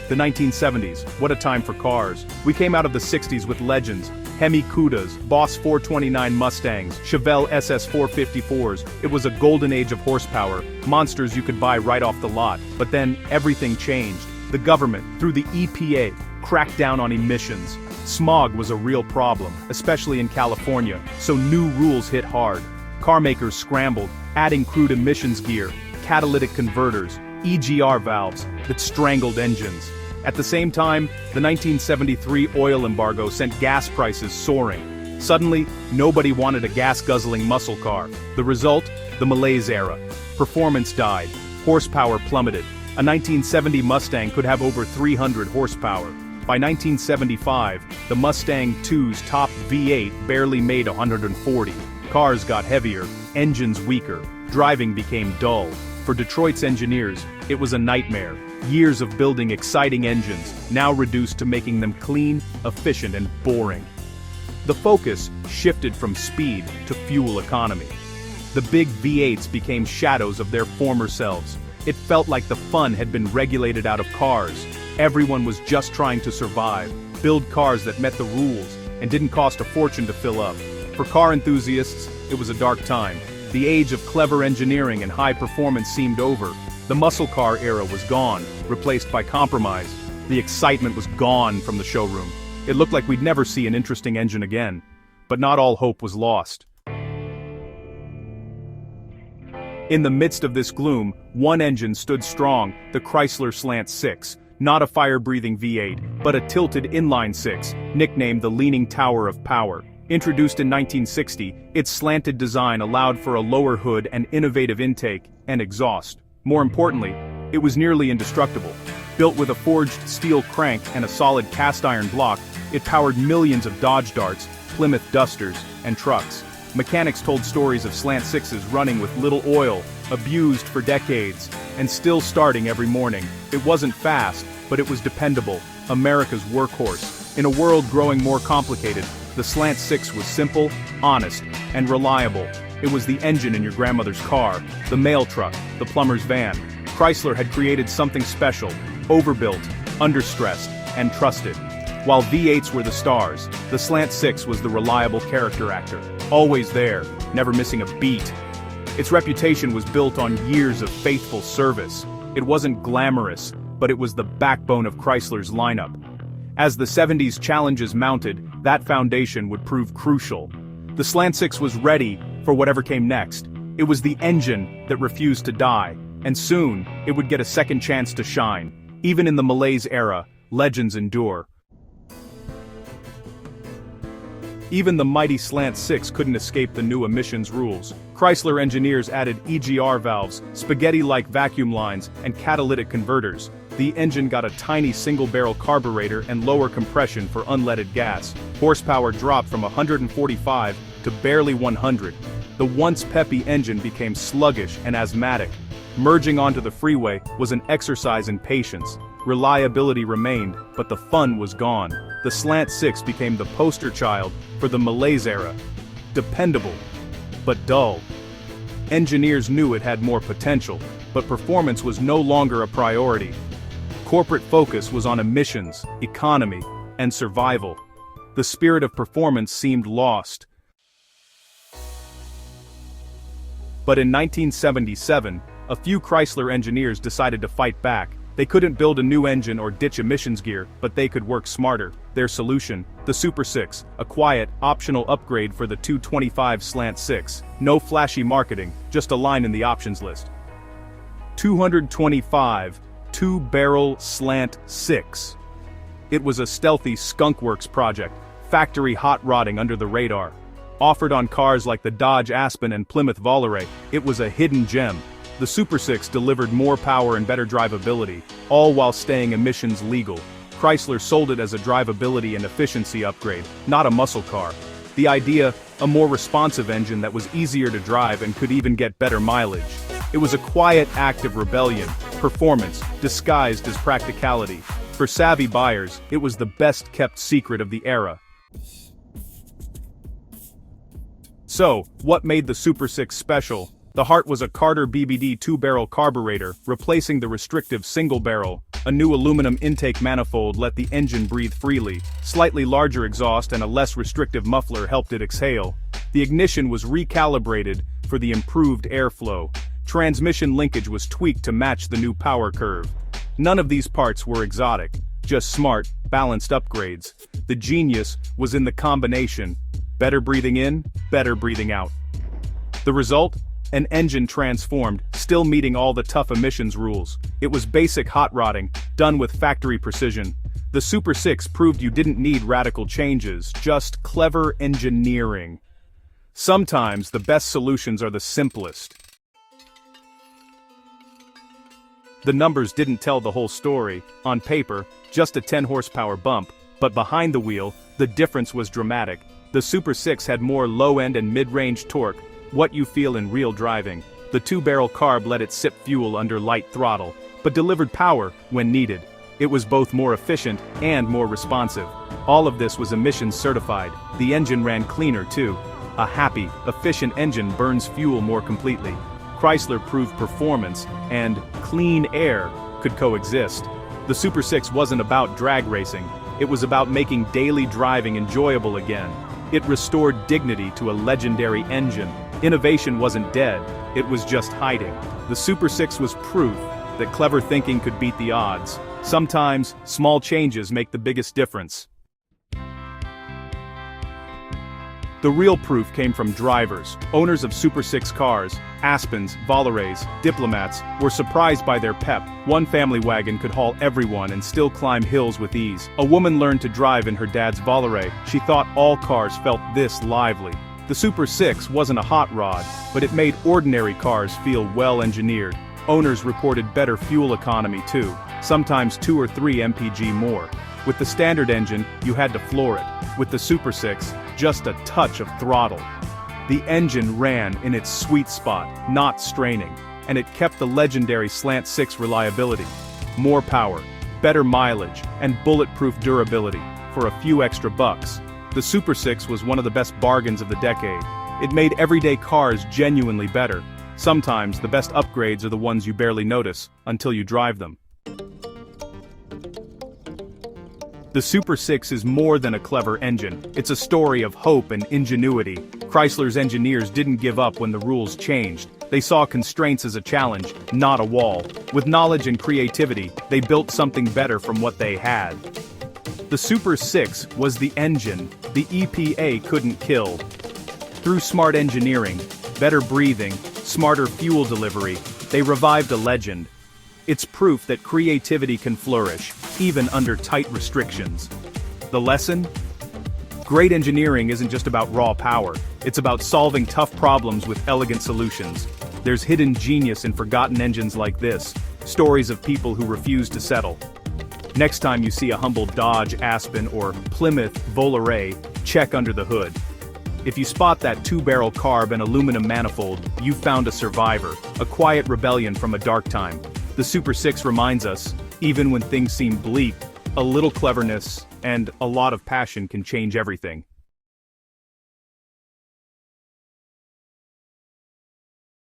The 1970s, what a time for cars. We came out of the 60s with legends, Hemi Cudas, Boss 429 Mustangs, Chevelle SS 454s. It was a golden age of horsepower, monsters you could buy right off the lot. But then, everything changed. The government, through the EPA, cracked down on emissions. Smog was a real problem, especially in California, so new rules hit hard. Car makers scrambled, adding crude emissions gear, catalytic converters, EGR valves that strangled engines. At the same time, the 1973 oil embargo sent gas prices soaring. Suddenly, nobody wanted a gas-guzzling muscle car. The result? The malaise era. Performance died. Horsepower plummeted. A 1970 Mustang could have over 300 horsepower. By 1975, the Mustang II's top V8 barely made 140. Cars got heavier, engines weaker, driving became dull. For Detroit's engineers, it was a nightmare. Years of building exciting engines, now reduced to making them clean, efficient, and boring. The focus shifted from speed to fuel economy. The big V8s became shadows of their former selves. It felt like the fun had been regulated out of cars. Everyone was just trying to survive, build cars that met the rules, and didn't cost a fortune to fill up. For car enthusiasts, it was a dark time. The age of clever engineering and high performance seemed over. The muscle car era was gone, replaced by compromise. The excitement was gone from the showroom. It looked like we'd never see an interesting engine again. But not all hope was lost. In the midst of this gloom, one engine stood strong, the Chrysler Slant 6. Not a fire-breathing V8, but a tilted inline-six, nicknamed the Leaning Tower of Power. Introduced in 1960, its slanted design allowed for a lower hood and innovative intake and exhaust. More importantly, it was nearly indestructible. Built with a forged steel crank and a solid cast-iron block, it powered millions of Dodge Darts, Plymouth Dusters, and trucks. Mechanics told stories of Slant 6s running with little oil, abused for decades, and still starting every morning. It wasn't fast, but it was dependable, America's workhorse. In a world growing more complicated, the Slant 6 was simple, honest, and reliable. It was the engine in your grandmother's car, the mail truck, the plumber's van. Chrysler had created something special, overbuilt, understressed, and trusted. While V8s were the stars, the Slant 6 was the reliable character actor. Always there, never missing a beat. Its reputation was built on years of faithful service. It wasn't glamorous, but it was the backbone of Chrysler's lineup. As the 70s challenges mounted, that foundation would prove crucial. The Slant 6 was ready for whatever came next. It was the engine that refused to die, and soon, it would get a second chance to shine. Even in the malaise era, legends endure. Even the mighty Slant 6 couldn't escape the new emissions rules. Chrysler engineers added EGR valves, spaghetti-like vacuum lines, and catalytic converters. The engine got a tiny single-barrel carburetor and lower compression for unleaded gas. Horsepower dropped from 145 to barely 100. The once peppy engine became sluggish and asthmatic. Merging onto the freeway was an exercise in patience. Reliability remained, but the fun was gone. The Slant 6 became the poster child for the malaise era. Dependable, but dull. Engineers knew it had more potential, but performance was no longer a priority. Corporate focus was on emissions, economy, and survival. The spirit of performance seemed lost. But in 1977, a few Chrysler engineers decided to fight back. They couldn't build a new engine or ditch emissions gear, but they could work smarter. Their solution, the Super 6, a quiet, optional upgrade for the 225 Slant 6. No flashy marketing, just a line in the options list. 225 two-barrel Slant 6. It was a stealthy skunkworks project, factory hot rodding under the radar. Offered on cars like the Dodge Aspen and Plymouth Volare, it was a hidden gem. The Super 6 delivered more power and better drivability, all while staying emissions legal. Chrysler sold it as a drivability and efficiency upgrade, not a muscle car. The idea, a more responsive engine that was easier to drive and could even get better mileage. It was a quiet act of rebellion, performance, disguised as practicality. For savvy buyers, it was the best-kept secret of the era. So, what made the Super 6 special? The heart was a Carter BBD two-barrel carburetor, replacing the restrictive single-barrel, A new aluminum intake manifold let the engine breathe freely, slightly larger exhaust and a less restrictive muffler helped it exhale. The ignition was recalibrated for the improved airflow. Transmission linkage was tweaked to match the new power curve. None of these parts were exotic, just smart, balanced upgrades. The genius was in the combination: better breathing in, better breathing out. The result? An engine transformed, still meeting all the tough emissions rules. It was basic hot rodding, done with factory precision. The Super 6 proved you didn't need radical changes, just clever engineering. Sometimes the best solutions are the simplest. The numbers didn't tell the whole story. On paper, just a 10 horsepower bump, but behind the wheel, the difference was dramatic. The Super 6 had more low-end and mid-range torque, what you feel in real driving. The 2-barrel carb let it sip fuel under light throttle, but delivered power when needed. It was both more efficient and more responsive. All of this was emissions certified. The engine ran cleaner too. A happy, efficient engine burns fuel more completely. Chrysler proved performance and clean air could coexist. The Super 6 wasn't about drag racing. It was about making daily driving enjoyable again. It restored dignity to a legendary engine. Innovation wasn't dead, it was just hiding. The Super 6 was proof that clever thinking could beat the odds. Sometimes, small changes make the biggest difference. The real proof came from drivers. Owners of Super 6 cars, Aspens, Volarays, Diplomats, were surprised by their pep. One family wagon could haul everyone and still climb hills with ease. A woman learned to drive in her dad's Volaray. She thought all cars felt this lively. The Super 6 wasn't a hot rod, but it made ordinary cars feel well-engineered. Owners reported better fuel economy too, sometimes 2 or 3 mpg more. With the standard engine, you had to floor it. With the Super 6, just a touch of throttle. The engine ran in its sweet spot, not straining, and it kept the legendary slant 6 reliability. More power, better mileage, and bulletproof durability, for a few extra bucks. The Super 6 was one of the best bargains of the decade. It made everyday cars genuinely better. Sometimes the best upgrades are the ones you barely notice until you drive them. The Super 6 is more than a clever engine. It's a story of hope and ingenuity. Chrysler's engineers didn't give up when the rules changed. They saw constraints as a challenge, not a wall. With knowledge and creativity, they built something better from what they had. The Super 6 was the engine the EPA couldn't kill. Through smart engineering, better breathing, smarter fuel delivery, they revived a legend. It's proof that creativity can flourish, even under tight restrictions. The lesson? Great engineering isn't just about raw power, it's about solving tough problems with elegant solutions. There's hidden genius in forgotten engines like this, stories of people who refuse to settle. Next time you see a humble Dodge Aspen or Plymouth Volaray, check under the hood. If you spot that 2-barrel carb and aluminum manifold, you've found a survivor, a quiet rebellion from a dark time. The Super 6 reminds us, even when things seem bleak, a little cleverness and a lot of passion can change everything.